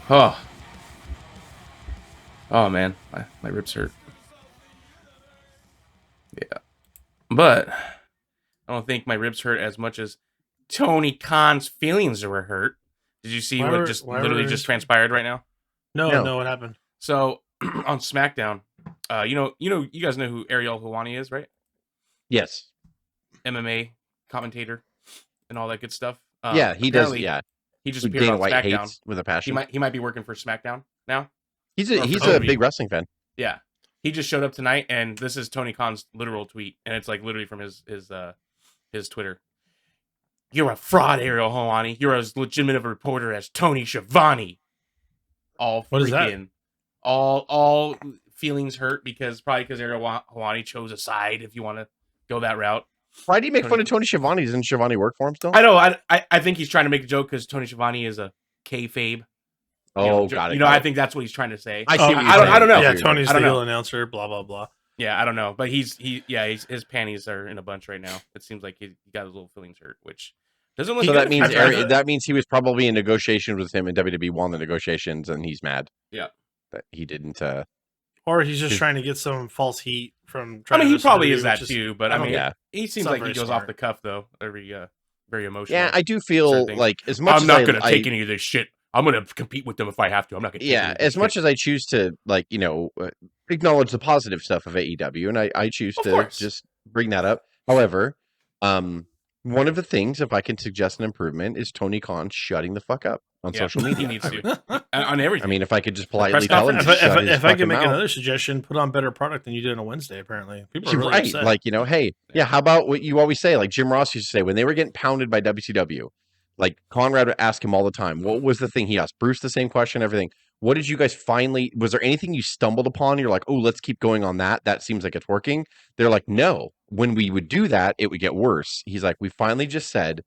Oh, oh man, my ribs hurt. Yeah, but I don't think my ribs hurt as much as Tony Khan's feelings were hurt. Did you see what just literally just transpired right now? No, what happened? So on SmackDown, you guys know who Ariel Helwani is, right? Yes. MMA commentator and all that good stuff. Yeah, he does. Yeah, he just appeared on SmackDown with a passion. He might be working for SmackDown now. He's a big wrestling fan. Yeah, he just showed up tonight, and this is Tony Khan's literal tweet, and it's like literally from his Twitter. You're a fraud, Ariel Helwani. You're as legitimate of a reporter as Tony Schiavone. What is that? All feelings hurt because Ariel Helwani chose a side. If you want to go that route, why do you make fun of Tony Schiavone? Doesn't Schiavone work for him still? I know. I think he's trying to make a joke because Tony Schiavone is a kayfabe. Got it. I think that's what he's trying to say. I don't know. Yeah, Tony's the heel announcer. Blah blah blah. Yeah, I don't know, but his panties are in a bunch right now. It seems like he got his little feelings hurt, which doesn't look. So good. that means he was probably in negotiations with him, and WWE won the negotiations, and he's mad. Yeah, that he didn't. Or he's just trying to get some false heat from. He probably is that too, but he seems like he goes smart. off the cuff though. Very emotional. Yeah, I do feel like as much. I'm not going to take any of this shit. I'm going to compete with them if I have to. I'm not going to. Yeah, as much as I choose to acknowledge the positive stuff of AEW, and I choose to just bring that up. However, one of the things, if I can suggest an improvement, is Tony Khan shutting the fuck up on social media. He needs to on everything. I mean, if I could just politely tell him, if I can make another suggestion, put on better product than you did on a Wednesday. Apparently, people are really upset. Like how about what you always say? Like Jim Ross used to say when they were getting pounded by WCW. Like Conrad would ask him all the time, what was the thing? He asked Bruce the same question, everything. What did you guys was there anything you stumbled upon? You're like, oh, let's keep going on that. That seems like it's working. They're like, no, when we would do that, it would get worse. He's like, we finally just said,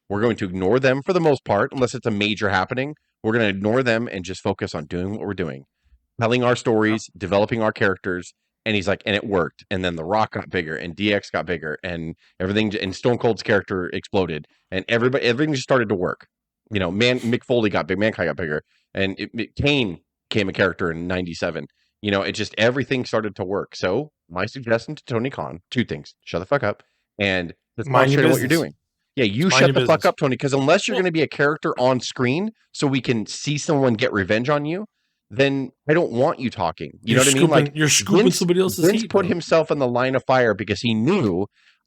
we're going to ignore them for the most part, unless it's a major happening. We're going to ignore them and just focus on doing what we're doing, telling our stories, developing our characters. And he's like, and it worked. And then The Rock got bigger, and DX got bigger, and everything. And Stone Cold's character exploded, and everything just started to work. Mick Foley got big, Mankind got bigger, and Kane became a character in '97. It just everything started to work. So my suggestion to Tony Khan: two things: shut the fuck up, and let's concentrate on what you're doing. Yeah, you shut the fuck up, Tony. Because unless you're going to be a character on screen, so we can see someone get revenge on you, then I don't want you talking. You know what I mean? Like you're scooping somebody else's Vince put himself in the line of fire because he knew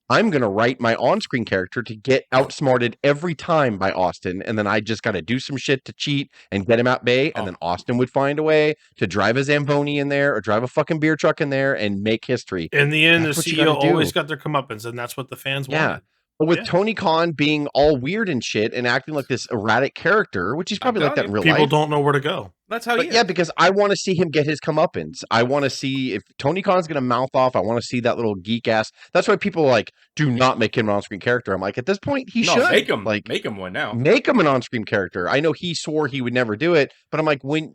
I'm going to write my on-screen character to get outsmarted every time by Austin, and then I just got to do some shit to cheat and get him at bay, and then Austin would find a way to drive a Zamboni in there or drive a fucking beer truck in there and make history. In the end, the CEO always got their comeuppance, and that's what the fans wanted. But with Tony Khan being all weird and shit and acting like this erratic character, which he's probably like that in real life. People don't know where to go. That's how he is. Yeah, because I want to see him get his comeuppance. I want to see if Tony Khan's going to mouth off. I want to see that little geek ass. That's why people are like, do not make him an on-screen character. I'm like, at this point, he should. Make him one now. Make him an on-screen character. I know he swore he would never do it, but I'm like, when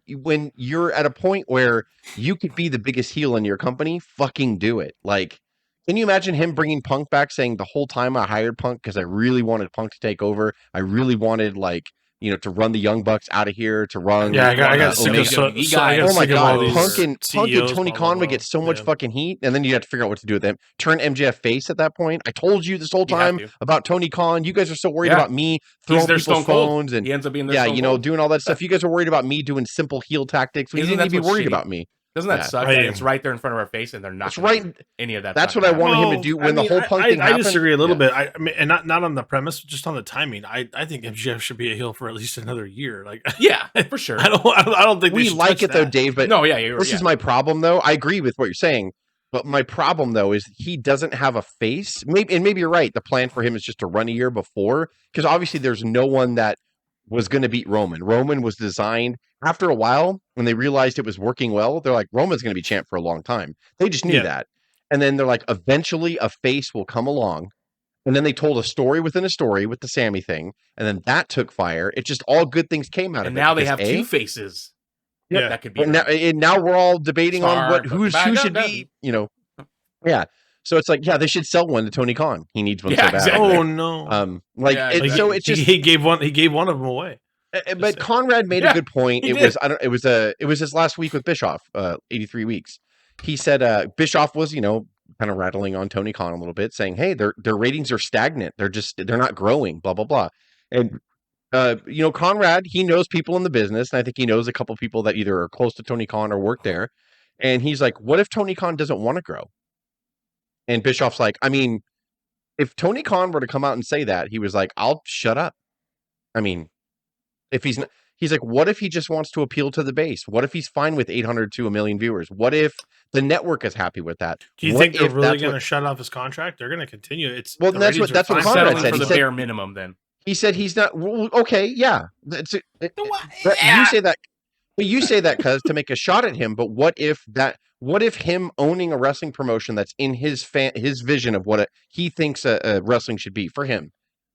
you're at a point where you could be the biggest heel in your company, fucking do it. Like, can you imagine him bringing Punk back, saying the whole time I hired Punk because I really wanted Punk to take over. I really wanted to run the Young Bucks out of here, to run. Yeah, I got sick of oh my God, Punk and CEOs, Tony Khan would get so much fucking heat, and then you have to figure out what to do with them. Turn MJF face at that point. I told you this whole time about Tony Khan. You guys are so worried about me throwing people's phones, and he ends up being their doing all that stuff. You guys are worried about me doing simple heel tactics. You didn't need to be worried about me. Doesn't that suck? Right. It's right there in front of our face, and they're not any of that. That's what I wanted him to do when the whole Punk thing happened. I disagree a little bit. I mean, and not on the premise, just on the timing. I think MJF should be a heel for at least another year. Like, yeah, for sure. I don't think we like it though, Dave. But this is my problem, though. I agree with what you're saying, but my problem though is he doesn't have a face. Maybe you're right. The plan for him is just to run a year before, because obviously there's no one that was going to beat Roman. Roman was designed after a while when they realized it was working well. They're like, Roman's going to be champ for a long time. They just knew that. And then they're like, eventually a face will come along. And then they told a story within a story with the Sami thing. And then that took fire. It just all good things came out of it. And now they have two faces. Yeah, that could be. Now we're all debating on who should be, Yeah. So it's like, they should sell one to Tony Khan. He needs one so bad. Exactly. Oh no. So it's just he gave one of them away. But Conrad made a good point. he It did. was it was his last week with Bischoff, 83 weeks. He said Bischoff was, kind of rattling on Tony Khan a little bit, saying, "Hey, their ratings are stagnant. They're not growing, blah blah blah." And Conrad, he knows people in the business, and I think he knows a couple people that either are close to Tony Khan or work there. And he's like, "What if Tony Khan doesn't want to grow?" And Bischoff's like, "I mean, if Tony Khan were to come out and say that, he was like, I'll shut up. I mean, if he's like, what if he just wants to appeal to the base? What if he's fine with 800 to 1 million viewers? What if the network is happy with that? Do you think they're really going to shut off his contract? They're going to continue. That's what Conrad settling said. For He the said, bare minimum, then he said he's not okay. Yeah, you say that, but you say that because to make a shot at him. But what if him owning a wrestling promotion that's in his vision of what he thinks a wrestling should be for him?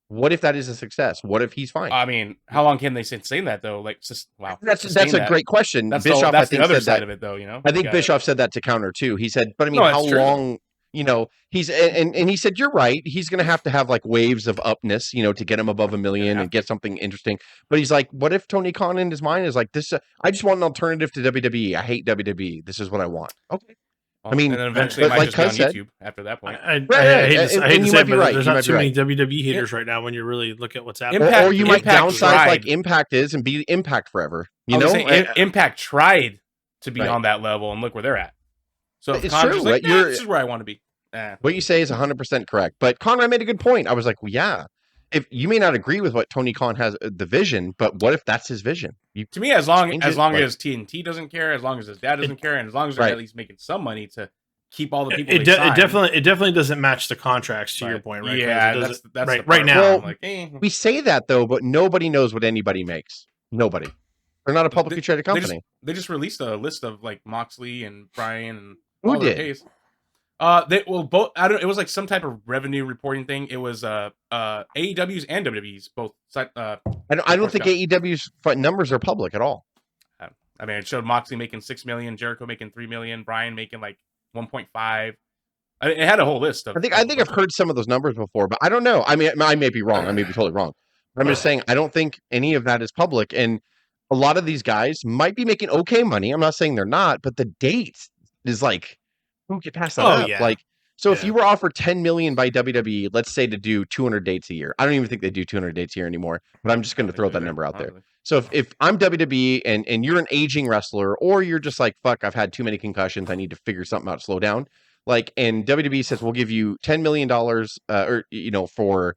What if that is a success? What if he's fine? I mean, how long can they sustain that though? Like, wow, that's a great question. That's Bischoff, that's I think, the other said side that, of it, though. I think Bischoff said that to counter too. He said, "But I mean, how long?" He's and he said, "You're right. He's going to have like waves of upness, to get him above 1 million and get something interesting." But he's like, "What if Tony Khan in his mind is like this? I just want an alternative to WWE. I hate WWE. This is what I want." Okay. Well, I mean, and then eventually it might just be on YouTube after that point. I hate to say, but there's not too many right. WWE haters right now when you really look at what's happening. Or you might downsize tried. like Impact is and be Impact forever. Impact tried to be on that level, and look where they're at. So if it's true. Like, this is where I want to be. What you say is 100% correct. But Conrad made a good point. I was like, well, yeah. If you may not agree with what Tony Khan has the vision, but what if that's his vision? To me, as long as TNT doesn't care, as long as his dad doesn't care, and as long as they're at least making some money to keep all the people, it definitely doesn't match the contracts. To your point, right? Yeah, that's right now. Well, we say that though, but nobody knows what anybody makes. Nobody. They're not a publicly traded company. They just released a list of like Moxley and Bryan and who did. Both. I don't. It was like some type of revenue reporting thing. It was AEW's and WWE's both. I don't think AEW's numbers are public at all. I mean, it showed Moxley making $6 million, Jericho making $3 million, Bryan making like 1.5. It had a whole list of. I think I've heard some of those numbers before, but I don't know. I mean, I may be wrong. I may be totally wrong. I'm just saying I don't think any of that is public, and a lot of these guys might be making okay money. I'm not saying they're not, but the date is like. Who could pass that up? Yeah. Like, so if you were offered $10 million by WWE, let's say to do 200 dates a year, I don't even think they do 200 dates a year anymore, but I'm just going to throw that number out there. So if I'm WWE and you're an aging wrestler, or you're just like, fuck, I've had too many concussions, I need to figure something out, slow down. Like, and WWE says, we'll give you $10 million, for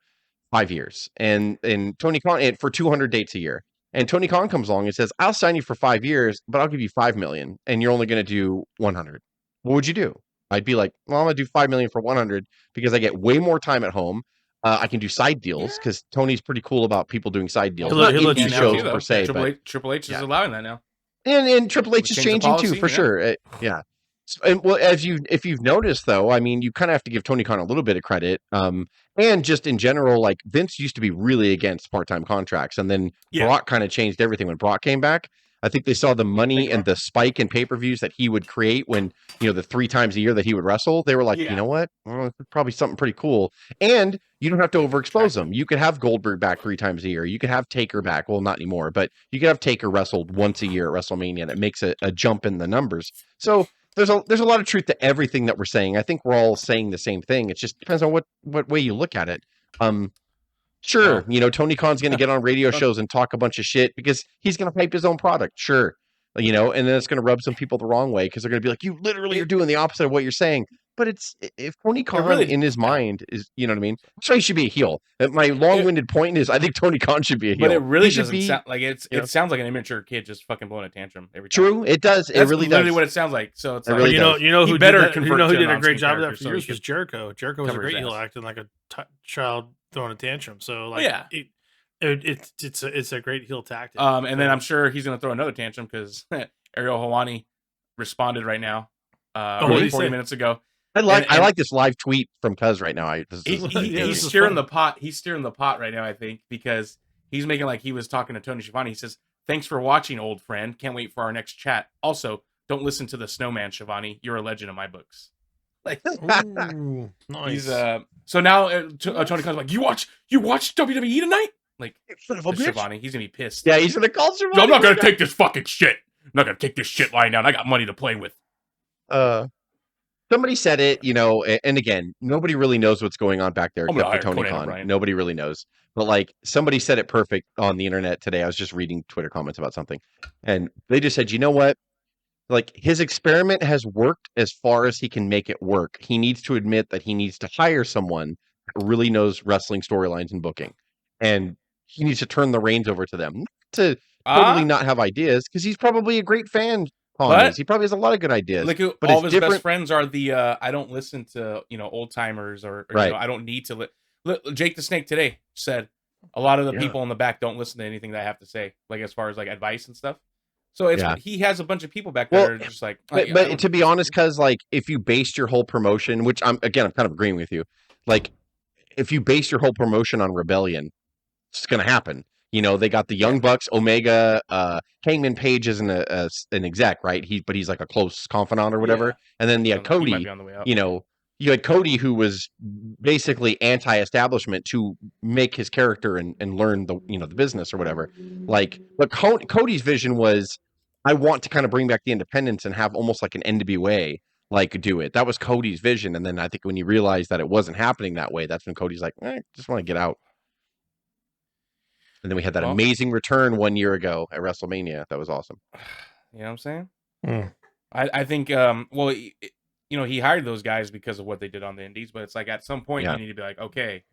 5 years. And Tony Khan, for 200 dates a year. And Tony Khan comes along and says, I'll sign you for 5 years, but I'll give you $5 million, and you're only going to do 100. What would you do? I'd be like, well, I'm going to do $5 million for 100 because I get way more time at home. I can do side deals because Tony's pretty cool about people doing side deals. Not indie shows per se, Triple H is allowing that now. And Triple H is changing too, for sure. Yeah. And well, if you've noticed though, I mean, you kind of have to give Tony Khan a little bit of credit. And just in general, like Vince used to be really against part-time contracts, and then Brock kind of changed everything when Brock came back. I think they saw the money and the spike in pay-per-views that he would create when, the 3 times a year that he would wrestle. They were like, you know what? Well, it's probably something pretty cool. And you don't have to overexpose them. You could have Goldberg back 3 times a year. You could have Taker back. Well, not anymore, but you could have Taker wrestled once a year at WrestleMania, and it makes a jump in the numbers. So there's a lot of truth to everything that we're saying. I think we're all saying the same thing. It just depends on what way you look at it. Sure, Tony Khan's going to get on radio shows and talk a bunch of shit because he's going to hype his own product. Sure, and then it's going to rub some people the wrong way because they're going to be like, you literally are doing the opposite of what you're saying. But if Tony Khan in his mind is, you know what I mean? That's why he should be a heel. My long-winded point is I think Tony Khan should be a heel. But it really doesn't sound like it sounds like an immature kid just fucking blowing a tantrum every time. True, it does. That's it really literally does. what it sounds like. So it's it like, really who did a great job of that for years was Jericho. Jericho was a great heel, acting like a child throwing a tantrum. So like, it's a great heel tactic. And then I'm sure he's going to throw another tantrum because Ariel Helwani responded right now, 40 minutes ago. I like this live tweet from Cuz right now. He's stirring the pot. He's stirring the pot right now, I think, because he's making like he was talking to Tony Schiavone. He says, "Thanks for watching, old friend. Can't wait for our next chat. Also, don't listen to the snowman, Schiavone. You're a legend in my books." Like, ooh, nice. He's so now Tony Khan's like, "You watch WWE tonight?" Like, son of a bitch. Shivani, he's gonna be pissed. Yeah, he's gonna call Shivani. So I'm not gonna take this fucking shit. I'm not gonna take this shit lying down. I got money to play with. Somebody said it, and again, nobody really knows what's going on back there except for Tony Khan. Nobody really knows. But like somebody said it perfect on the internet today. I was just reading Twitter comments about something, and they just said, you know what? Like his experiment has worked as far as he can make it work. He needs to admit that he needs to hire someone that really knows wrestling storylines and booking, and he needs to turn the reins over to them. Not to totally not have ideas, because he's probably a great fan. He probably has a lot of good ideas. Like all of his best friends are the I don't listen to old timers or right. I don't need to. Jake the Snake today said a lot of the people in the back don't listen to anything that I have to say, like as far as like advice and stuff. So it's he has a bunch of people back there that are just like. But to be honest, because like if you based your whole promotion, which I'm kind of agreeing with you, like if you base your whole promotion on Rebellion, it's going to happen. They got the Young Bucks, Omega, Hangman Page isn't an exec, right? But he's like a close confidant or whatever. And then you had Cody, you had Cody who was basically anti-establishment to make his character and learn the business or whatever. Like, but Cody's vision was, I want to kind of bring back the independents and have almost like an NWA like do it. That was Cody's vision. And then I think when he realized that it wasn't happening that way, that's when Cody's like, just want to get out. And then we had that amazing return 1 year ago at WrestleMania. That was awesome. You know what I'm saying? I think, he hired those guys because of what they did on the Indies, but it's like at some point you need to be like, okay,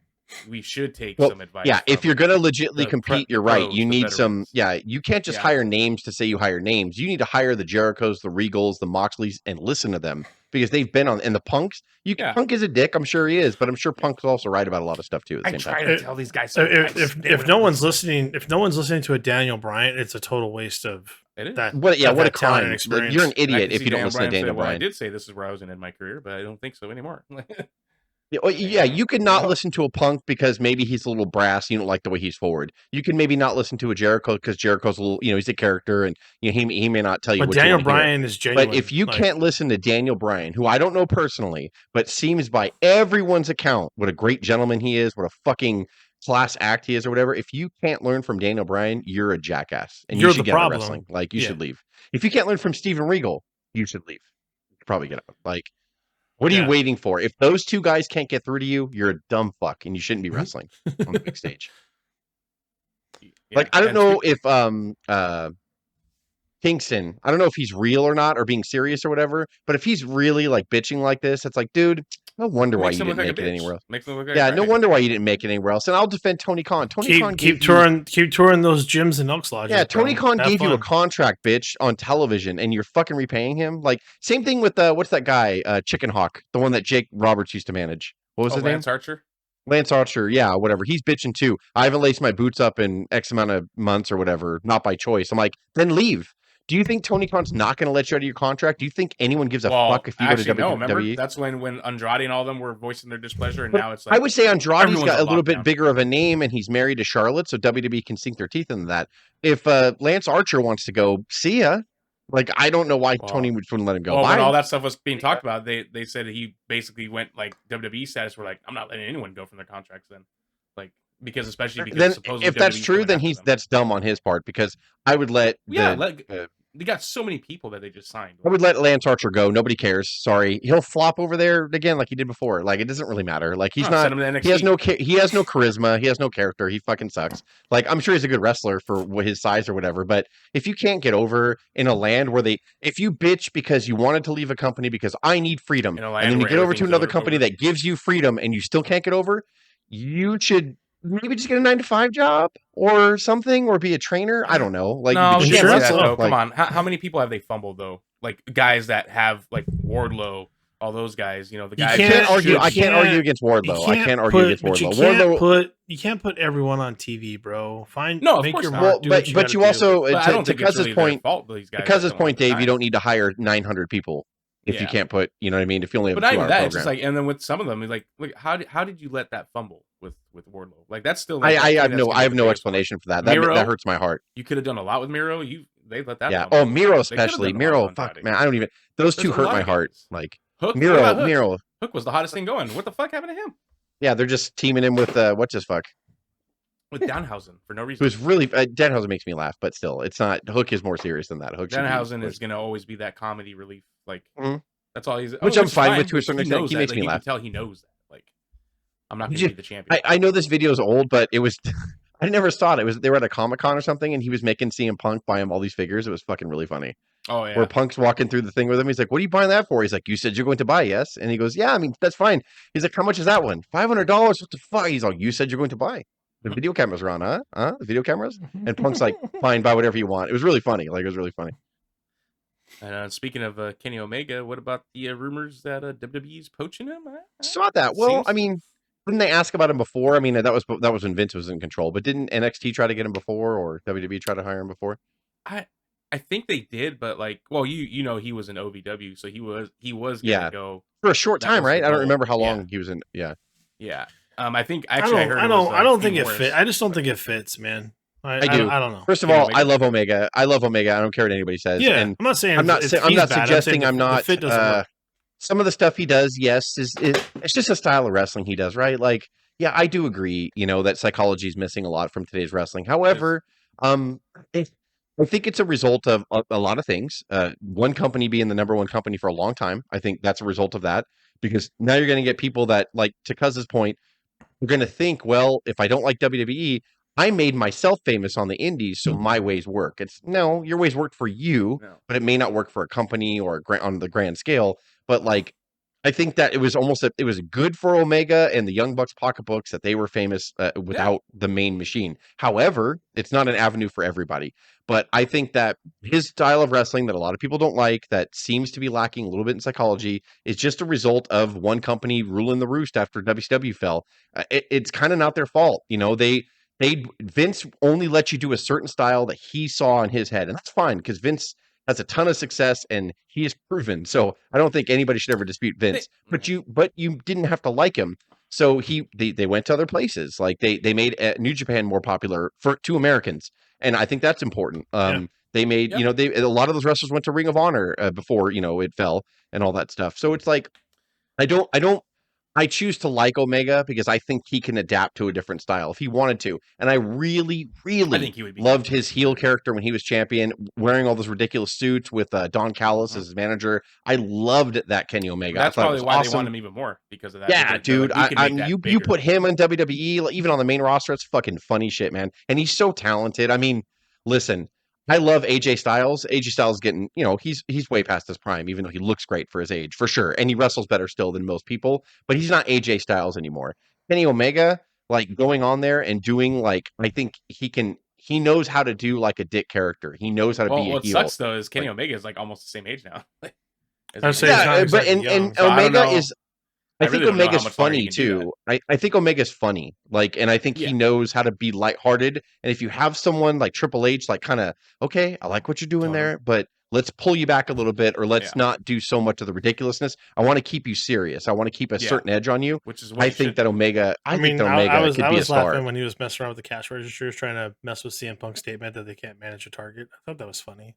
we should take some advice. Yeah, if you're going to legitimately compete, you're right. You need some, you can't just hire names to say you hire names. You need to hire the Jerichos, the Regals, the Moxleys, and listen to them because they've been on, and the Punks. Punk is a dick, I'm sure he is, but I'm sure Punk's also right about a lot of stuff too. At the same time. To tell these guys. If no one's listening to a Daniel Bryan, it's a total waste of that. What a crime! Like, you're an idiot if you don't listen to Daniel Bryan. I did say this is where I was going to end my career, but I don't think so anymore. You could not listen to a Punk because maybe he's a little brass. You don't like the way he's forward. You can maybe not listen to a Jericho because Jericho's a little, he's a character and he may not tell you. But Daniel Bryan is genuine. But if you can't listen to Daniel Bryan, who I don't know personally, but seems by everyone's account what a great gentleman he is, what a fucking class act he is, or whatever. If you can't learn from Daniel Bryan, you're a jackass, and you should get out of wrestling. Like you should leave. If you can't learn from Steven Regal, you should leave. You should probably get out. Like. What are you waiting for? If those two guys can't get through to you, you're a dumb fuck, and you shouldn't be wrestling on the big stage. Like, I don't know if Kingston, I don't know if he's real or not, or being serious or whatever, but if he's really, like, bitching like this, it's like, dude, no wonder why you didn't make it anywhere else. No wonder why you didn't make it anywhere else. And I'll defend Tony Khan. Keep touring those gyms and Elks Lodges. Yeah, Tony Khan gave you a contract, bitch, on television, and you're fucking repaying him. Like, same thing with what's that guy, Chicken Hawk, the one that Jake Roberts used to manage. What was his name? Lance Archer. Lance Archer, yeah, whatever. He's bitching too. I haven't laced my boots up in X amount of months or whatever, not by choice. I'm like, then leave. Do you think Tony Khan's not going to let you out of your contract? Do you think anyone gives a fuck if you go to WWE? No, remember? That's when Andrade and all of them were voicing their displeasure, and now it's like... I would say Andrade's got a little bit bigger of a name, and he's married to Charlotte, so WWE can sink their teeth into that. If Lance Archer wants to go, see ya. Like, I don't know why Tony wouldn't let him go. When all that stuff was being talked about, they said he basically went, like, WWE status, were like, I'm not letting anyone go from their contracts then. Like... Because supposedly if that's true, then that's dumb on his part. Because I would let they got so many people that they just signed. I would let Lance Archer go. Nobody cares. Sorry, he'll flop over there again like he did before. Like it doesn't really matter. Like he's not. He has no charisma. He has no character. He fucking sucks. Like I'm sure he's a good wrestler for his size or whatever. But if you can't get over in a land where if you bitch because you wanted to leave a company because I need freedom, and then you get over to another company that gives you freedom and you still can't get over, you should. Maybe just get a 9-to-5 job or something, or be a trainer. I don't know. Like, no, come on. How many people have they fumbled though? Like guys that have like Wardlow, all those guys. The guys. I can't argue against Wardlow. I can't argue against Wardlow. You can't put everyone on TV, bro. Make your mark. But you also, because his point, Dave, you don't need to hire 900 people. If you can't put, you know what I mean? If you only have a 2-hour program. It's just like, and then with some of them, like how did you let that fumble with Wardlow? Like that's still. Like, I have no explanation for that. Miro, that hurts my heart. You could have done a lot with Miro. They let that. Yeah. Oh, Miro especially. Miro. Fuck, man. I don't even. Those two hurt my heart. Like Miro. Hook was the hottest thing going. What the fuck happened to him? Yeah, they're just teaming him with what's his fuck. with Danhausen for no reason. It was really Danhausen makes me laugh, but still, it's not. Hook is more serious than that. Hook Danhausen is going to always be that comedy relief. Like that's all he's. Which I'm fine with to a certain extent. He makes me laugh. You can tell he knows that. Like I'm not going to be the champion. I know this video is old, but it was. I never saw it. They were at a Comic-Con or something, and he was making CM Punk buy him all these figures. It was fucking really funny. Oh yeah. Where Punk's walking through the thing with him. He's like, "What are you buying that for?" He's like, "You said you're going to buy, yes?" And he goes, "Yeah, I mean that's fine." He's like, "How much is that one?" $500. What the fuck? He's like, "You said you're going to buy." The video cameras are on, huh? The video cameras? And Punk's like, "Fine, buy whatever you want." It was really funny. Like it was really funny. And speaking of Kenny Omega, what about the rumors that WWE's poaching him? Saw that. Well, I mean. Didn't they ask about him before? I mean, that was when Vince was in control. But didn't NXT try to get him before, or WWE try to hire him before? I think they did, but like, well, you know, he was in OVW, so he was gonna go for a short time, right? I don't remember how long he was in. Yeah. I think actually I don't think it fits. I just don't think it fits, man. I do. I don't know. First of all, I love Omega. I don't care what anybody says. Yeah, and I'm not saying I'm not suggesting I'm not. Fit doesn't work. Some of the stuff he does, yes, it's just a style of wrestling he does, right? Like, yeah, I do agree, that psychology is missing a lot from today's wrestling. However, I think it's a result of a lot of things. One company being the number one company for a long time. I think that's a result of that, because now you're going to get people that, like, to Cuz's point, we're going to think, well, if I don't like WWE, I made myself famous on the indies, so my ways work. No, your ways worked for you, but it may not work for a company or on the grand scale. But like, I think that it was good for Omega and the Young Bucks pocketbooks that they were famous without the main machine. However, it's not an avenue for everybody. But I think that his style of wrestling that a lot of people don't like, that seems to be lacking a little bit in psychology, is just a result of one company ruling the roost after WCW fell. It's kind of not their fault. Vince only let you do a certain style that he saw in his head, and that's fine because Vince has a ton of success and he is proven. So I don't think anybody should ever dispute Vince. But you didn't have to like him. So they went to other places. Like they made New Japan more popular to Americans, and I think that's important. They made a lot of those wrestlers went to Ring of Honor before it fell and all that stuff. So it's like I choose to like Omega because I think he can adapt to a different style if he wanted to. And I really, really loved his heel character when he was champion, wearing all those ridiculous suits with Don Callis as his manager. I loved that Kenny Omega. That's probably why they want him even more because of that. Yeah, dude. You put him in WWE, even on the main roster, it's fucking funny shit, man. And he's so talented. I mean, listen, I love AJ Styles. AJ Styles is getting, he's way past his prime, even though he looks great for his age, for sure. And he wrestles better still than most people, but he's not AJ Styles anymore. Kenny Omega, like going on there and doing like, I think he knows how to do like a dick character. He knows how to be a heel. What sucks though is Kenny Omega is like almost the same age now. Omega is. I think Omega's funny too. I think Omega's funny. And I think he knows how to be lighthearted. And if you have someone like Triple H, like kind of, okay, I like what you're doing there, but let's pull you back a little bit, or let's not do so much of the ridiculousness. I want to keep you serious. I want to keep a certain edge on you. Which is what I think that Omega. I think that Omega could be a star. Laughing when he was messing around with the cash registers, trying to mess with CM Punk's statement that they can't manage a target. I thought that was funny.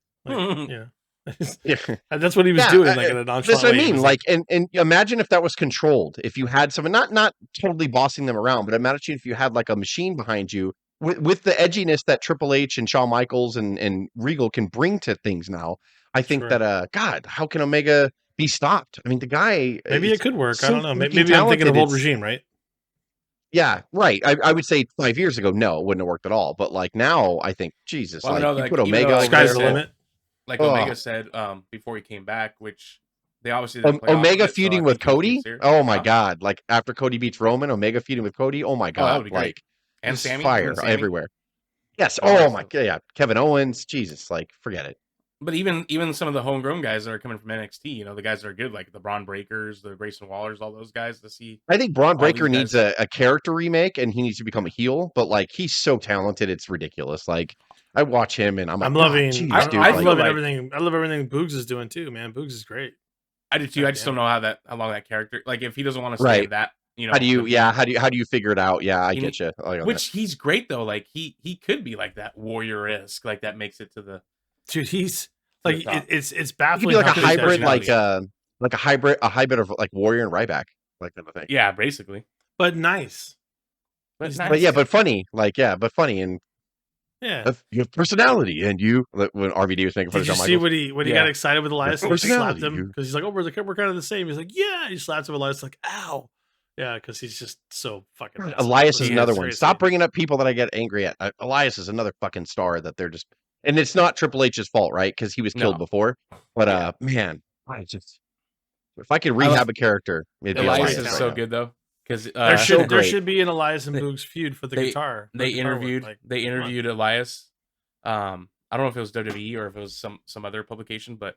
That's what he was doing, like in a nonchalant way. That's what I mean. And imagine if that was controlled. If you had someone not totally bossing them around, but imagine if you had like a machine behind you with the edginess that Triple H and Shawn Michaels and Regal can bring to things now. I think that God, how can Omega be stopped? I mean, the guy. Maybe it could work. So I don't know. Maybe I'm thinking of old regime, right? Yeah, right. I would say 5 years ago, no, it wouldn't have worked at all. But like now, I think Jesus, you put Omega. Sky's the limit. Like Omega said before he came back, which they obviously Omega feuding with Cody. Oh my God! Like after Cody beats Roman, Omega feuding with Cody. Oh my God! And Sami, fire everywhere. Yes. Oh my God! Yeah, Kevin Owens. Jesus, like forget it. But even some of the homegrown guys that are coming from NXT, the guys that are good, like the Braun Breakers, the Grayson Wallers, all those guys. I think Braun Breaker needs a character remake, and he needs to become a heel. But like he's so talented, it's ridiculous. Like. I watch him and I'm loving. Geez, I love everything. I love everything Boogs is doing too, man. Boogs is great. I do too. I just don't know how long that character. Like if he doesn't want to stay that, How do you figure it out? Yeah, I get you. He's great though. Like he could be like that warrior-esque. Like that makes it to the. Dude, he's like it's baffling. He could be like a hybrid of like Warrior and Ryback, like that thing. Yeah, basically. But nice. But funny. But funny and you have personality, and you when RVD was making fun of Shawn Michaels. Did you see when he got excited with Elias? He slapped him because he's like, "Oh, we're kind of the same." He's like, "Yeah." He slaps him. Elias like, "Ow." Yeah, because he's just so fucking. Elias is another one. Stop bringing up people that I get angry at. Elias is another fucking star that they're just, and it's not Triple H's fault, right? Because he was killed before. But man, I just if I could rehab a character, Elias is so good though. Because there should be an Elias and Boog's feud for the guitar. They interviewed Elias. I don't know if it was WWE or if it was some other publication, but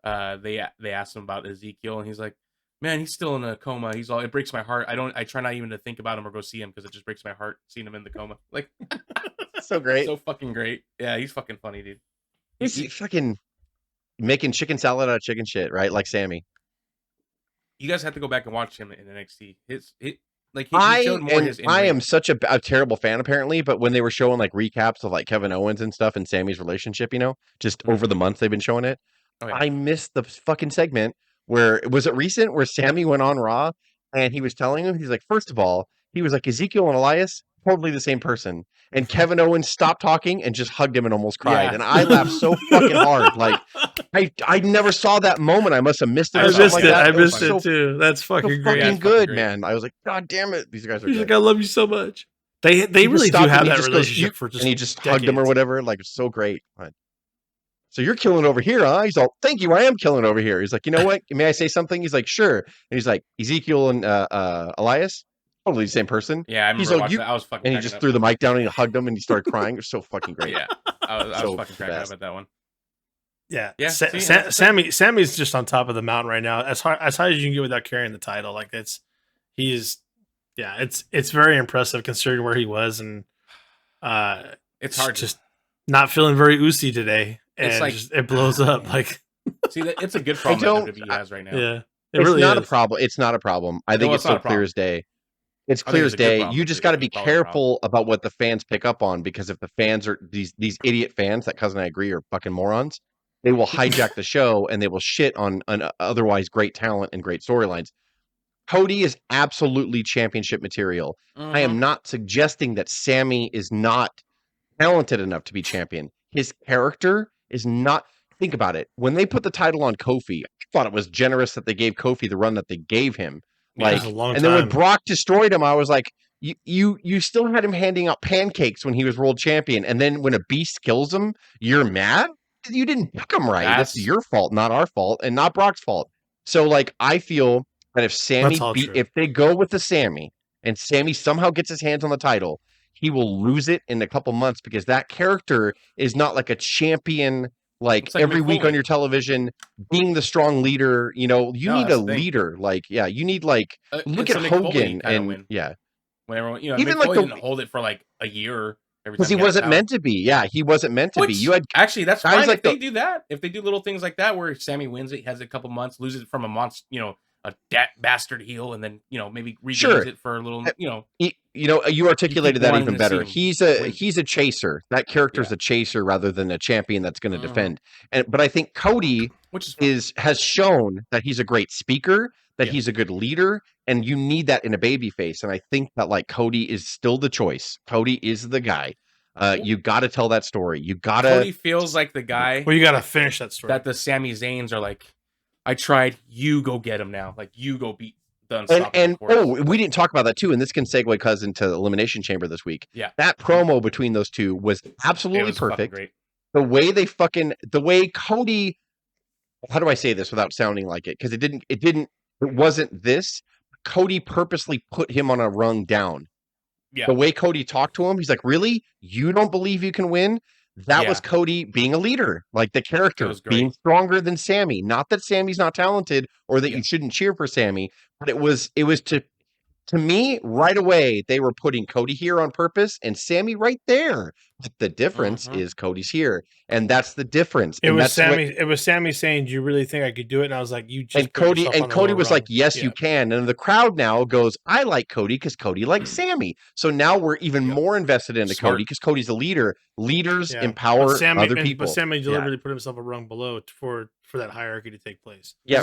they asked him about Ezekiel, and he's like, "Man, he's still in a coma. It breaks my heart. I try not even to think about him or go see him because it just breaks my heart seeing him in the coma." Like, so great, so fucking great. Yeah, he's fucking funny, dude. He's fucking making chicken salad out of chicken shit, right? Like Sami. You guys have to go back and watch him in NXT. I am such a terrible fan apparently, but when they were showing like recaps of like Kevin Owens and stuff and Sami's relationship, just over the months they've been showing it, I missed the fucking segment where was it recent where Sami went on Raw and he was telling him, he's like, first of all, he was like, Ezekiel and Elias, totally the same person. And Kevin Owens stopped talking and just hugged him and almost cried. Yeah. And I laughed so fucking hard. Like I never saw that moment. I must have missed it. I missed it too. That's fucking great. Fucking good, man. I was like, God damn it. These guys are He's good. like, I love you so much. They really do have that relationship for just and he just hugged him or whatever. Like, it's so great. So you're killing over here, huh? He's all, thank you, I am killing over here. He's like, you know what? May I say something? He's like, sure. And he's like, Ezekiel and Elias, totally the same person. Yeah, I remember watching that. I was fucking. And he just threw the mic down and he hugged him and he started crying. It was so fucking great. Yeah, I was fucking cracking up at that one. Yeah. Sammy's just on top of the mountain right now. As high as you can get without carrying the title. Like it's very impressive considering where he was, and it's hard just not feeling very oozy today. And it's like it blows up. Like it's a good problem that WWE has right now. Yeah. It's not a problem. It's not a problem. I think it's so clear as day. It's clear as day. You just got to be careful about what the fans pick up on, because if the fans are these idiot fans that Cousin I agree are fucking morons, they will hijack the show and they will shit on an otherwise great talent and great storylines. Cody is absolutely championship material. I am not suggesting that Sami is not talented enough to be champion. His character is not. Think about it. When they put the title on Kofi, I thought it was generous that they gave Kofi the run that they gave him. Like, a long and time. then when Brock destroyed him, I was like, you still had him handing out pancakes when he was world champion, and then when a beast kills him, you're mad? You didn't pick him right. That's your fault, not our fault, and not Brock's fault. So, like, I feel that if they go with the Sami, and Sami somehow gets his hands on the title, he will lose it in a couple months, because that character is not like a champion. Like every week on your television, being the strong leader, you need a leader. Like, you need look at Hogan and when everyone, even Mick Foley didn't hold it for like a year because he wasn't meant to be. Yeah, he wasn't meant to be. You had actually that's fine if they do that. If they do little things like that where Sami wins it, has it a couple months, loses it from a monster, a bastard heel, and then maybe regains it for a little, you articulated that even better. He's a chaser. That character's a chaser rather than a champion that's going to defend. But I think Cody has shown that he's a great speaker, that he's a good leader, and you need that in a babyface. And I think that Cody is still the choice. Cody is the guy. You got to tell that story. Cody feels like the guy. Well, you got to finish that story. That the Sami Zayns are like, I tried. You go get him now. Like, you go beat the Unstoppable. We didn't talk about that too, and this can segue Cousin to the Elimination Chamber this week. Yeah, that promo between those two was absolutely perfect. Great. The way Cody. How do I say this without sounding like it? Because it wasn't this. Cody purposely put him on a rung down. Yeah. The way Cody talked to him, he's like, "Really? You don't believe you can win?" That was Cody being a leader, like the character being stronger than Sami. Not that Sami's not talented or that you shouldn't cheer for Sami, but it was to me right away. They were putting Cody here on purpose and Sami right there. But the difference is Cody's here, and that's the difference. It was Sami saying, "Do you really think I could do it?" And I was like, "You just." And Cody was like, "Yes, you can." And the crowd now goes, "I like Cody because Cody likes Sami." So now we're even more invested into Cody because Cody's a leader. Leaders empower other people. But Sami deliberately put himself a rung below for for that hierarchy to take place. Yeah,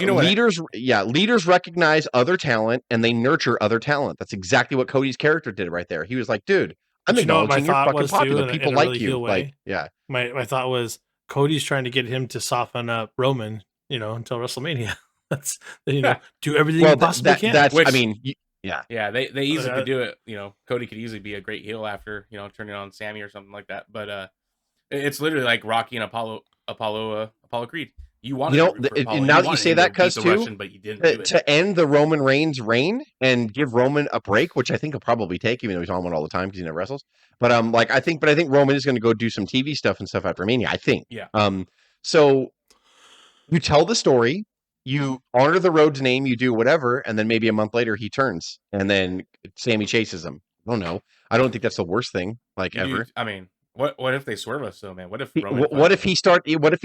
leaders recognize other talent and they nurture other talent. That's exactly what Cody's character did right there. He was like, dude, I'm acknowledging you're fucking popular. People like you. Like, yeah. My thought was Cody's trying to get him to soften up Roman, until WrestleMania. That's do everything you possibly can. That's yeah. They easily could do it. Cody could easily be a great heel after turning on Sami or something like that. But it's literally like Rocky and Apollo Creed. You want now that you say that, cuz too, Russian, but you didn't do it. To end the Roman Reigns reign and give Roman a break, which I think he'll probably take, even though he's on one all the time because he never wrestles. But I think Roman is going to go do some TV stuff and stuff after Mania. I think. Yeah. So you tell the story, you honor the Rhodes name, you do whatever, and then maybe a month later he turns, and then Sami chases him. I don't know. I don't think that's the worst thing ever. I mean. What if they swerve us though, man? What if he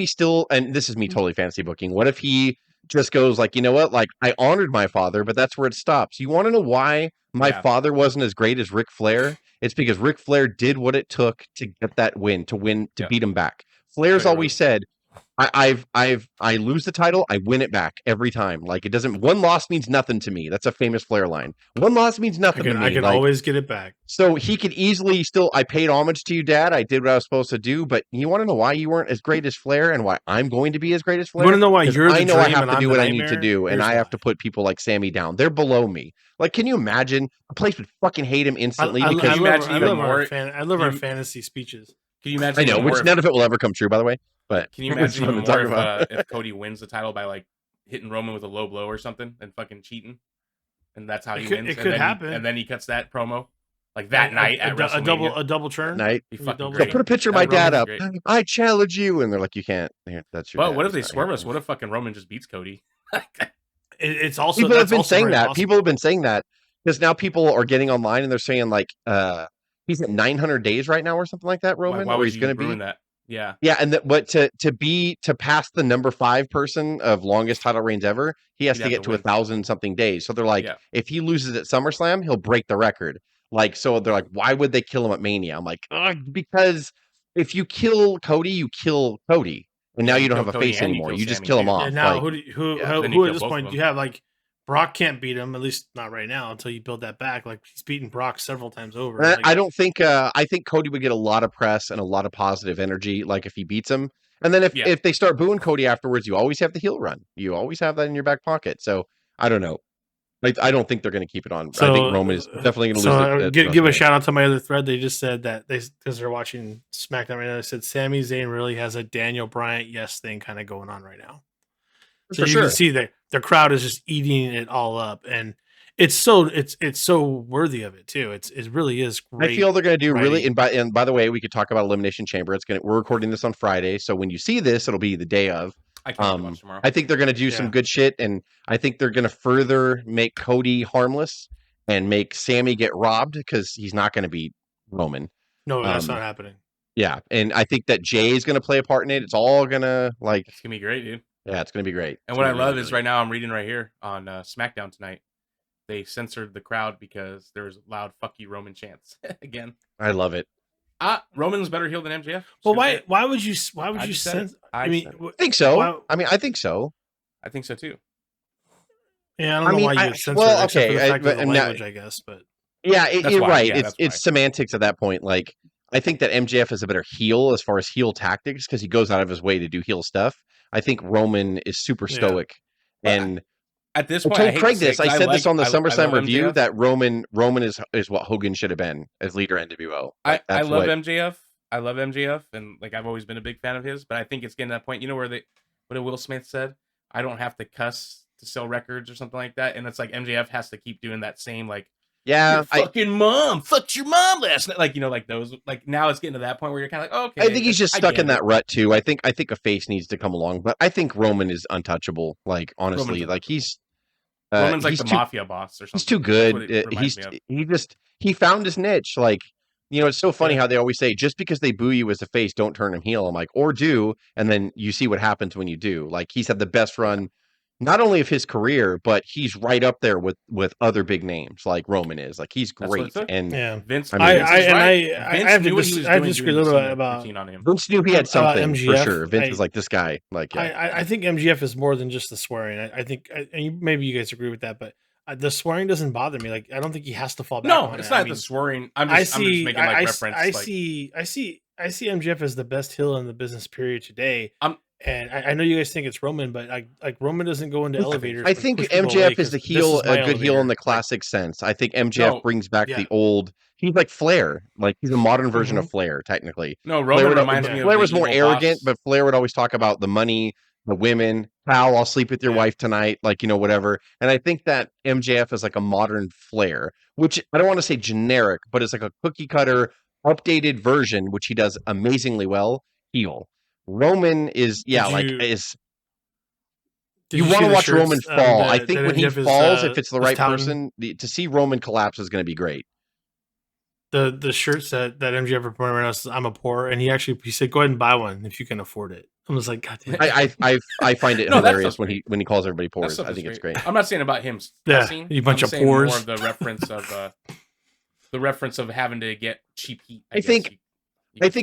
still, and this is me totally fantasy booking, what if he just goes like, you know what, like I honored my father, but that's where it stops. You want to know why my father wasn't as great as Ric Flair? It's because Ric Flair did what it took to get that win, to beat him back. Flair's always said, I lose the title, I win it back every time. Like, it doesn't, one loss means nothing to me. That's a famous Flair line. One loss means nothing to me. I can always get it back. So he could easily still, I paid homage to you, Dad. I did what I was supposed to do, but you want to know why you weren't as great as Flair and why I'm going to be as great as Flair? You want to know why you're the I know dream I have to do what I need to do, and I have to to put people like Sami down. They're below me. Like, can you imagine? A place would fucking hate him instantly. I love our fantasy speeches. Can you imagine? I know, which none of it will ever come true, by the way. But can you imagine even more if Cody wins the title by like hitting Roman with a low blow or something and fucking cheating, and that's how he wins. It could happen. And then he cuts that promo like that night at WrestleMania. A double turn night. So put a picture of my dad up. I challenge you, and they're like, you can't. That's your. Well, what if they swerve us? What if fucking Roman just beats Cody? It's also people have been saying that. People have been saying that because now people are getting online and they're saying like he's at 900 days right now or something like that. Roman, why or he's going to be that. Yeah, and but to pass the number 5 person of longest title reigns ever, he has to get to 1,000 something days. So they're like, if he loses at SummerSlam, he'll break the record. Like, so they're like, why would they kill him at Mania? I'm like, because if you kill Cody, you kill Cody, and now you don't have a face anymore. You just kill him off. And now, who at this point do you have? Like, Brock can't beat him, at least not right now, until you build that back. Like, he's beaten Brock several times over. I don't think. I think Cody would get a lot of press and a lot of positive energy. Like if he beats him, and then if they start booing Cody afterwards, you always have the heel run. You always have that in your back pocket. So I don't know. I don't think they're going to keep it on. So, I think Roman is definitely going to lose. Give a shout out to my other thread. They just said that because they're watching SmackDown right now. They said Sami Zayn really has a Daniel Bryan thing kind of going on right now. So you can see that the crowd is just eating it all up, and it's so worthy of it too. It really is great. I feel they're going to do really. And by the way, we could talk about Elimination Chamber. We're recording this on Friday, so when you see this, it'll be the day of. I can't watch tomorrow. I think they're going to do some good shit, and I think they're going to further make Cody harmless and make Sami get robbed because he's not going to beat Roman. No, that's not happening. Yeah, and I think that Jay is going to play a part in it. It's all going to It's going to be great, dude. Yeah, it's going to be great. And what I love is right now I'm reading right here on SmackDown tonight. They censored the crowd because there was loud "fuck you" Roman chants again. I love it. Roman's better heel than MJF. Well, why would you censor? I think so. I think so. I think so too. Yeah, I don't know why you would censor. Well, okay, language, I guess, but yeah, you're right. It's semantics at that point. Like, I think that MJF is a better heel as far as heel tactics because he goes out of his way to do heel stuff. I think Roman is super stoic, and at this point, I told Craig this. I said this on the SummerSlam review that Roman is what Hogan should have been as leader NWO. I love MJF. I love MJF, and like I've always been a big fan of his. But I think it's getting to that point. You know what Will Smith said? I don't have to cuss to sell records or something like that. And it's like MJF has to keep doing that same like. Yeah, fucking mom fucked your mom last night. Like, like those, like now it's getting to that point where you're kind of like, okay. I think he's just stuck in that rut too. I think a face needs to come along, but I think Roman is untouchable. Like honestly, Roman's like the mafia boss or something. He's too good. He found his niche. Like, it's so funny how they always say just because they boo you as a face, don't turn him heel. I'm like, or do, and then you see what happens when you do. Like he's had the best run not only of his career, but he's right up there with other big names like Roman is. Like he's That's what it great, took. and Yeah. Vince, I mean, Vince is right. Vince have knew what he was doing. disagree a Doing the little Cena about routine on him. Vince knew he had something for MGF. sure. Vince was like, this guy, like, yeah. I think MGF is more than just the swearing. I think, and maybe you guys agree with that, but the swearing doesn't bother me. Like, I don't think he has to fall back on it. No, it's not the swearing. I'm just making like reference. I see MGF as the best heel in the business period today. And I know you guys think it's Roman, but like Roman doesn't go into elevators. I think MJF is the heel, a good heel in the classic sense. I think MJF brings back the old. He's like Flair, like he's a modern version of Flair, technically. No, Roman reminds me of Flair was more arrogant, but Flair would always talk about the money, the women. Pal, I'll sleep with your wife tonight, like, you know, whatever. And I think that MJF is like a modern Flair, which I don't want to say generic, but it's like a cookie cutter, updated version, which he does amazingly well. Heel. Roman is you want to watch Roman fall. I think when he falls, if it's the right person, to see Roman collapse is going to be great. The shirts that MJF are wearing right now, I'm a poor, and he said, go ahead and buy one if you can afford it. I was like, God damn. I find it hilarious when he calls everybody poors. I think it's great. I'm not saying about him. You bunch of poors. More of the reference of having to get cheap heat. I think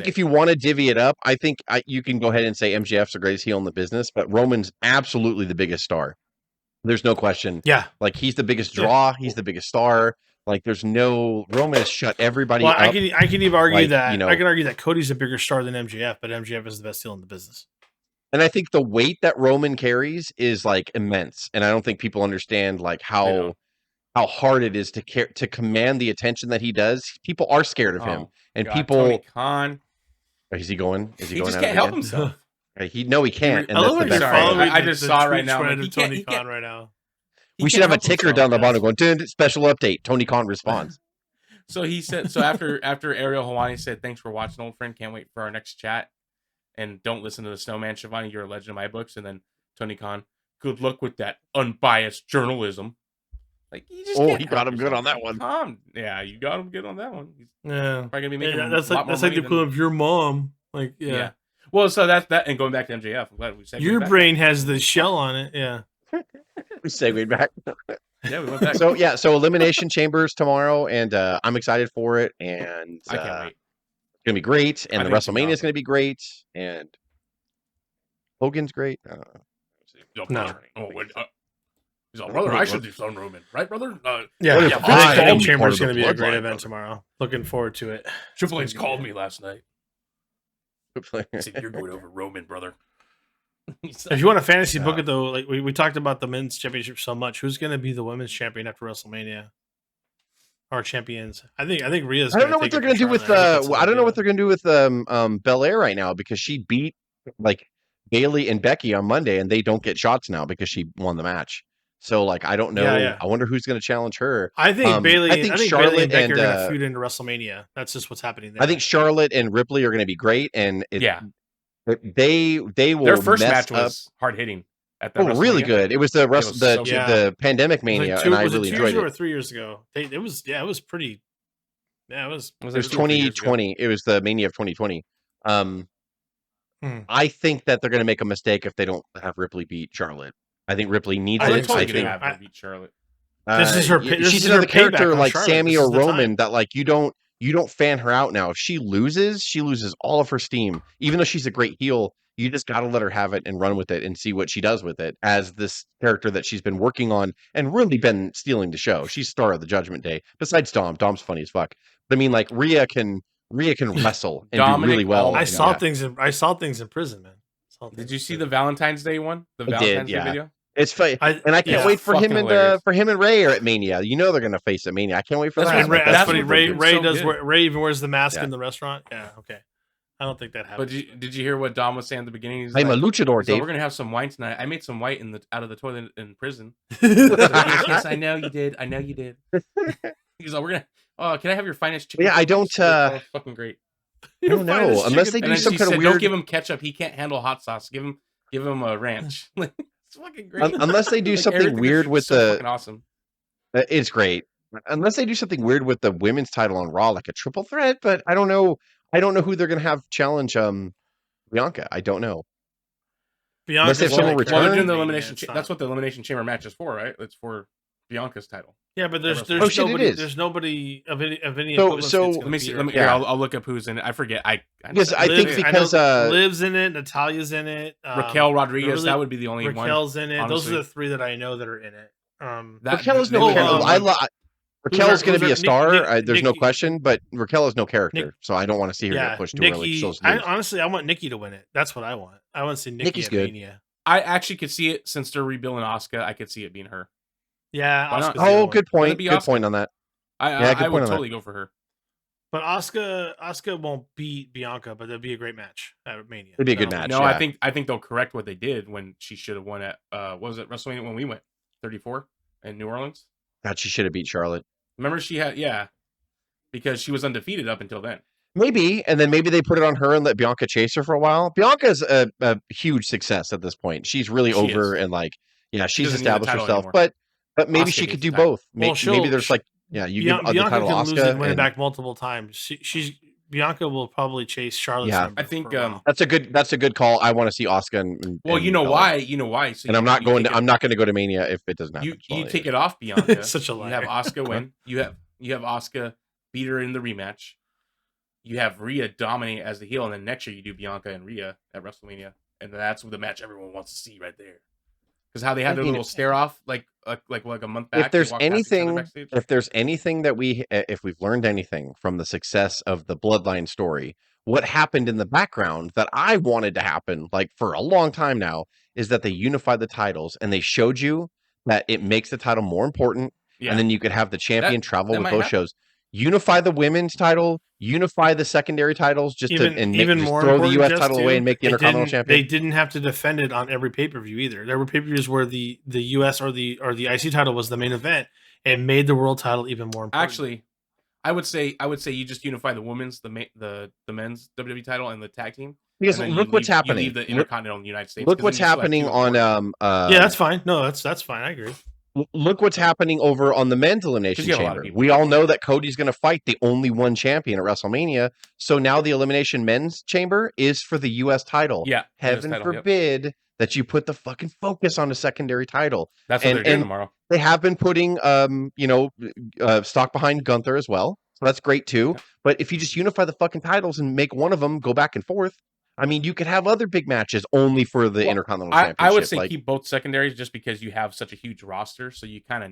if you want to divvy it up, I think you can go ahead and say MJF's the greatest heel in the business, but Roman's absolutely the biggest star. There's no question. Yeah. Like, he's the biggest draw. Yeah. He's the biggest star. Like, there's no... Roman has shut everybody up. I can even argue that... You know, I can argue that Cody's a bigger star than MJF, but MJF is the best heel in the business. And I think the weight that Roman carries is, like, immense. And I don't think people understand, like, how hard it is to command the attention that he does. People are scared of him. And people... Tony Khan. Is he going? He just can't help himself. He can't. And that's the best part. I just saw it right now. Tony Khan right now. We should have a ticker down the bottom going, special update. Tony Khan responds. So he said, after Ariel Helwani said, thanks for watching, old friend. Can't wait for our next chat. And don't listen to the Snowman, Shivani. You're a legend in my books. And then Tony Khan, good luck with that unbiased journalism. Like, he got him good on that one. Yeah, you got him good on that one. He's probably gonna be making that's like the equivalent of your mom. Like, yeah. Well, so that, and going back to MJF, I'm glad we said your brain has the shell on it. Yeah. We segued back. Yeah, we went back. So Elimination Chambers tomorrow, and I'm excited for it, and I can't wait. It's gonna be great, and the WrestleMania is gonna be great, and Hogan's great. No. He's all, brother, I should do Stone Roman, right, brother? Elimination Chamber is going to be a great event tomorrow. Looking forward to it. Triple H called me last night. He said, you're going over Roman, brother. If you want to fantasy book it, though, like we talked about the men's championship so much, who's going to be the women's champion after WrestleMania? Our champions. I think Rhea's. I don't know what they're going to do with. I don't know what they're going to do with Belair right now, because she beat like Bayley and Becky on Monday, and they don't get shots now because she won the match. So, like, I don't know. Yeah. I wonder who's going to challenge her. I think Bayley. I think Charlotte Bayley and Becky are going to feud into WrestleMania. That's just what's happening there. I think Charlotte and Ripley are going to be great, and they will. Their first match was hard hitting. Really good. It was the Pandemic Mania, and I really enjoyed it. 2 years ago or 3 years ago? It was pretty. Yeah, it was. It was 2020. It was the Mania of 2020. I think that they're going to make a mistake if they don't have Ripley beat Charlotte. I think Ripley needs it. I think have her beat Charlotte. This is her. She's another character like Sami or Roman that like you don't fan her out now. If she loses all of her steam. Even though she's a great heel, you just got to let her have it and run with it and see what she does with it as this character that she's been working on and really been stealing the show. She's star of the Judgment Day. Besides Dom. Dom's funny as fuck. But I mean, like Rhea can wrestle and do really well. I saw things in prison, man. Did you see the Valentine's Day one? The Valentine's Day video? It's funny, and I can't wait for him and Ray are at Mania. You know they're going to face at Mania. I can't wait for that. That's funny. Ray even wears the mask in the restaurant. Yeah, okay. I don't think that happened. But did you hear what Dom was saying at the beginning? I'm a luchador, Dave. We're going to have some wine tonight. I made some white out of the toilet in prison. Yes, I know you did. He's like, we're going to. Can I have your finest chicken? Yeah, I don't. Fucking great. I don't know. Unless they do some kind of weird. Don't give him ketchup. He can't handle hot sauce. Give him a ranch. It's fucking great. Unless they do something weird with the. Fucking awesome. It's great. Unless they do something weird with the women's title on Raw, like a triple threat. But I don't know. I don't know who they're going to have challenge Bianca. I don't know. Bianca's if someone like, Well, they're return, doing the Mania, elimination. it's not. That's what the elimination chamber match is for, right? It's for Bianca's title. Yeah, but Oh, there's shit, it nobody. is. There's nobody of any So- equivalence. so- that's gonna Let me see. beat Let me. her. Here, Yeah. I'll look up who's in it. I forget. I Because I think Liv- because know Liv's in it, Natalia's in it, Raquel Rodriguez. really- That would be the only one. Raquel's in it. Those honestly. are the three that I know that are in it. That- Raquel is they no would have character. the one- Raquel's going to be a Nick- star. There's no Nikki- question, but Raquel is no character, Nick- so I don't want to see her Yeah, get pushed too early. Nikki. She'll I lose. honestly, I want Nikki to win it. That's what I want. I want to see Nikki Nikki's at good. Mania. I actually could see it since they're rebuilding Asuka. I could see it being her. Yeah, Why not? Asuka's the other Oh, one. good Let it point. be Good Asuka. point on that. I Yeah, good I point would on that. totally go for her. But Asuka won't beat Bianca, but that'd be a great match at Mania. It'd be a good match. No, yeah. I think they'll correct what they did when she should have won at what was it, WrestleMania when we went 34 in New Orleans. God, she should have beat Charlotte. Remember she had because she was undefeated up until then. Maybe, and then maybe they put it on her and let Bianca chase her for a while. Bianca's a huge success at this point. She's really She over is. and like, yeah, she's doesn't need the established title herself. anymore. But maybe Asuka she needs could the do title. both. Well, Maybe there's like, yeah, you give the Bianca title can to lose it Asuka. and win it and- back multiple times. She's Bianca will probably chase Charlotte's Yeah. number I think, for a while. That's a good call. I want to see Asuka. And Well, you know why? You know why? So And I'm not you going. take I'm not going to go to Mania if it doesn't happen. You take it off Bianca. Such a You liar. have Asuka win. You have Asuka beat her in the rematch. You have Rhea dominate as the heel, and then next year you do Bianca and Rhea at WrestleMania, and that's the match everyone wants to see right there. Because how they had their little stare off like a month back. If there's they walked past each other anything, backstage. if there's anything that if we've learned anything from the success of the Bloodline story, what happened in the background that I wanted to happen, like for a long time now, is that they unified the titles and they showed you that it makes the title more important, yeah. and then you could have the champion travel that with might both happen. shows. Unify the women's title, unify the secondary titles, just Even just more throw the important, U.S. Jess, title too, away and make the they Intercontinental didn't- Champion. They didn't have to defend it on every pay per view either. There were pay per views where the U.S. or the IC title was the main event and made the world title even more important. Actually, I would say you just unify the women's, the men's WWE title and the tag team. Because and then look you what's leave, happening. You leave the Intercontinental in the United States. Look 'cause what's then you still have happening two on important- yeah, that's fine. No, that's fine. I agree. Look what's happening over on the men's elimination 'Cause you have a lot of chamber. people. We all know that Cody's going to fight the only one champion at WrestleMania. So now the elimination men's chamber is for the U.S. title. Yeah, Heaven US title, yep. forbid that you put the fucking focus on a secondary title. That's what and- they're doing and- tomorrow. They have been putting, stock behind Gunther as well. So that's great too. Yeah. But if you just unify the fucking titles and make one of them go back and forth, I mean, you could have other big matches only for the Well, Intercontinental I Championship. would say like, keep both secondaries just because you have such a huge roster, so you kind of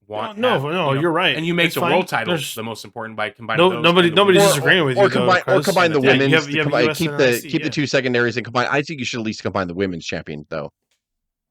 want No, you're right. and you make It's the fine. world title There's- the most important by combining. No, those nobody's and the women's. disagreeing with you. or though, combine the Yeah, women's. you have US keep and the IC, keep the yeah. two secondaries and combine. I think you should at least combine the women's champion though,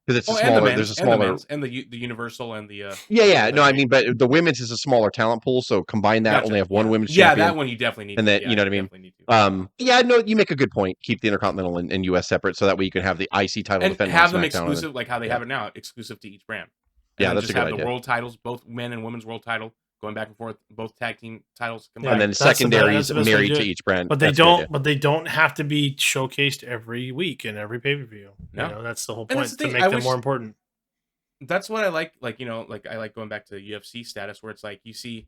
because it's a Oh, and the smaller. men's, There's a and the smaller. men's, and the universal and the Yeah. No, I mean, but the women's is a smaller talent pool, so combine that. Gotcha. Only have one women's yeah, champion. that one you definitely need. And to, that- yeah, you know what I mean? definitely need to. Yeah, no, you make a good point. Keep the Intercontinental and US separate, so that way you can have the IC title And defended have on them SmackDown. exclusive, like how they yeah. have it now, exclusive to each brand. And Yeah, then that's just a good have idea. the world titles, both men and women's world title, going back and forth, both tag team titles And combined. then That's the best- secondaries that's the best way to married do to it. each brand. But they That's a good idea. don't. But they don't have to be showcased every week in every pay per view. No. You know, that's the whole And point that's the to thing, make I them wish- more important. That's what I like. Like I like going back to UFC status, where it's like you see,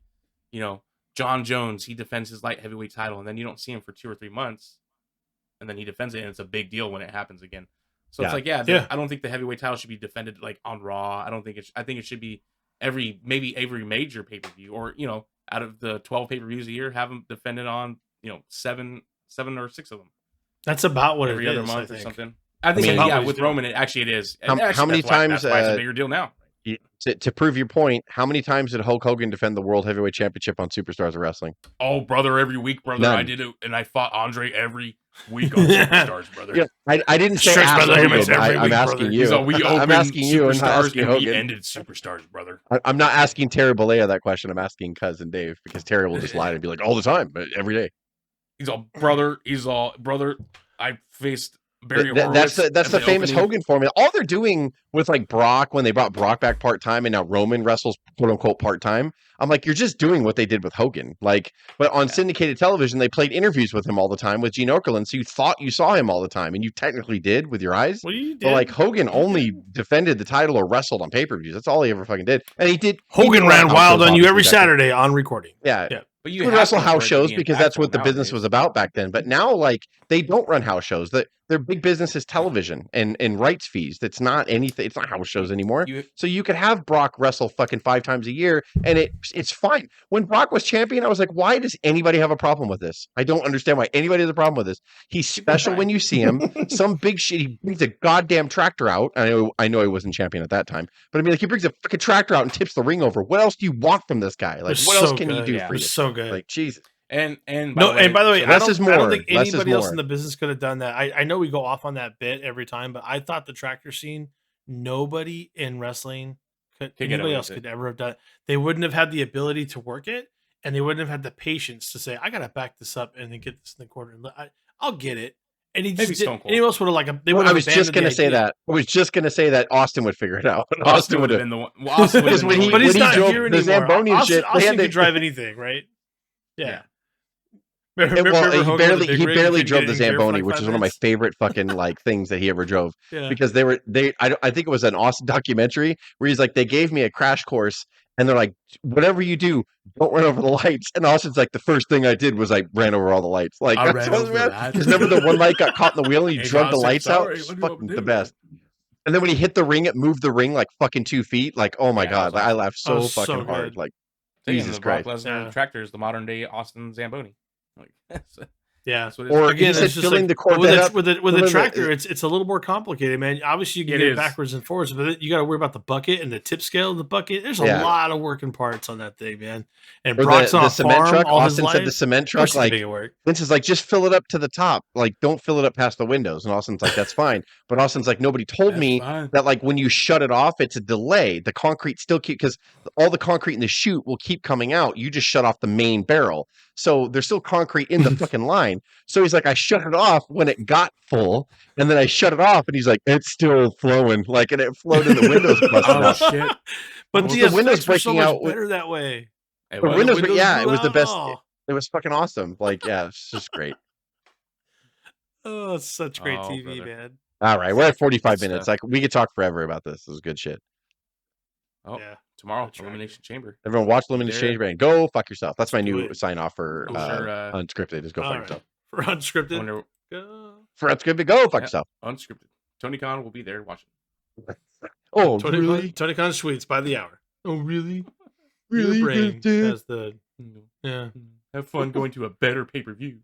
John Jones, he defends his light heavyweight title, and then you don't see him for 2 or 3 months, and then he defends it, and it's a big deal when it happens again. So it's like, Yeah. I don't think the heavyweight title should be defended like on Raw. I think it should be every major pay per view, or out of the 12 pay per views a year, have them defended on 7 or 6 of them That's about what every it other is, I month or think. something. I think mean, yeah, he's with doing. Roman, it is. How- And actually, how many that's why- times, that's why it's a bigger deal now? To prove your point, how many times did Hulk Hogan defend the World Heavyweight Championship on Superstars of Wrestling? Oh, brother, every week, brother. None. I did it, and I fought Andre every week on Superstars, brother. Yeah, I didn't say Stretch ask brother Hogan. limits every I'm week, asking brother. you. He's all, we opened I'm asking you and not Superstars, asking and we Hogan. ended Superstars, brother. I'm not asking Terry Bollea that question. I'm asking Cousin Dave because Terry will just lie and be like, all the time, but every day. He's all, brother. I faced Barry That's Horowitz the at the famous opening. Hogan formula. All they're doing with like Brock when they brought Brock back part time and now Roman wrestles quote unquote part time. I'm like, you're just doing what they did with Hogan. Like, but on syndicated television, they played interviews with him all the time with Gene Okerlund. So you thought you saw him all the time, and you technically did with your eyes. Well, you did. But like Hogan only defended the title or wrestled on pay per views. That's all he ever fucking did. And he did. Hogan he did ran house wild shows, on you every obviously, back then. Saturday on recording. Yeah. Yeah. But You you would have wrestle to for it house to shows be because that's what the impactful business nowadays. was about back then. But now, like, they don't run house shows. The their big business is television and rights fees. That's not anything. It's not house shows anymore. So you could have Brock wrestle fucking 5 times a year, and it's fine. When Brock was champion, I was like, why does anybody have a problem with this? I don't understand why anybody has a problem with this. He's special when you see him. Some big shit. He brings a goddamn tractor out. I know he wasn't champion at that time, but I mean, like, he brings a fucking tractor out and tips the ring over. What else do you want from this guy? Like, what else can he do for you? So good. Like, Jesus. And by the way, less is more. I don't think Less is anybody else more. in the business could have done that. I know we go off on that bit every time, but I thought the tractor scene, nobody in wrestling anybody else could ever have done it. They wouldn't have had the ability to work it, and they wouldn't have had the patience to say, I gotta back this up and then get this in the corner. I'll get it. And he just did. Anyone else would have I was just gonna say that. I was just gonna say that Austin would figure it out. Austin would have been the one. Well, Austin would have been the one. But he's not drove here the anymore. Zamboni and shit. Austin could drive anything, right? Yeah. Well, he barely drove the Zamboni, which is one of my favorite fucking like things that he ever drove. Yeah. Because I think it was an Austin documentary where he's like, they gave me a crash course, and they're like, whatever you do, don't run over the lights. And Austin's like, the first thing I did was I ran over all the lights. Like, because remember the one light got caught in the wheel and he drug the lights out. It's fucking the best. And then when he hit the ring, it moved the ring like fucking 2 feet. Like, oh my god, I laughed so fucking hard. Like, Jesus Christ. Brock Lesnar tractor is the modern day Austin Zamboni. Like, yeah. Or again, it's just filling the Corvette with the tractor, it's a little more complicated, man. Obviously, you can get it backwards and forwards, but you got to worry about the bucket and the tip scale of the bucket. There's a lot of working parts on that thing, man. And Brock's on a cement farm truck. all Austin his said life. the cement truck, like, Vince is like, just fill it up to the top. Like, don't fill it up past the windows. And Austin's like, that's fine. But Austin's like, nobody told me that, like, when you shut it off, it's a delay. The concrete still because all the concrete in the chute will keep coming out. You just shut off the main barrel. So there's still concrete in the fucking line. So he's like, I shut it off when it got full, and then I shut it off, and he's like, it's still flowing, like, and it flowed in the windows. Shit! But the windows breaking out better that way. The windows, it was the best. It was fucking awesome. Like, yeah, it's just great. Oh, it's such great TV, brother. Man. All right, we're at 45 minutes. Like, we could talk forever about this. This is good shit. Oh, yeah. Tomorrow, Elimination Chamber. Everyone watch Elimination Chamber and go fuck yourself. That's my new sign off for Unscripted. Is go fuck yourself. For Unscripted, for Unscripted, go fuck yourself. Unscripted. Tony Khan will be there watching. Oh, Tony Khan tweets by the hour. Oh, really? Really? Your brain has the Have fun going to a better pay-per-view.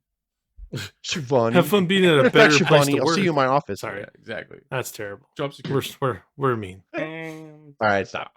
Shivani. Have fun being at a better place to work. I'll see you in my office. Sorry, exactly. That's terrible. Job security. We're mean. All right, stop.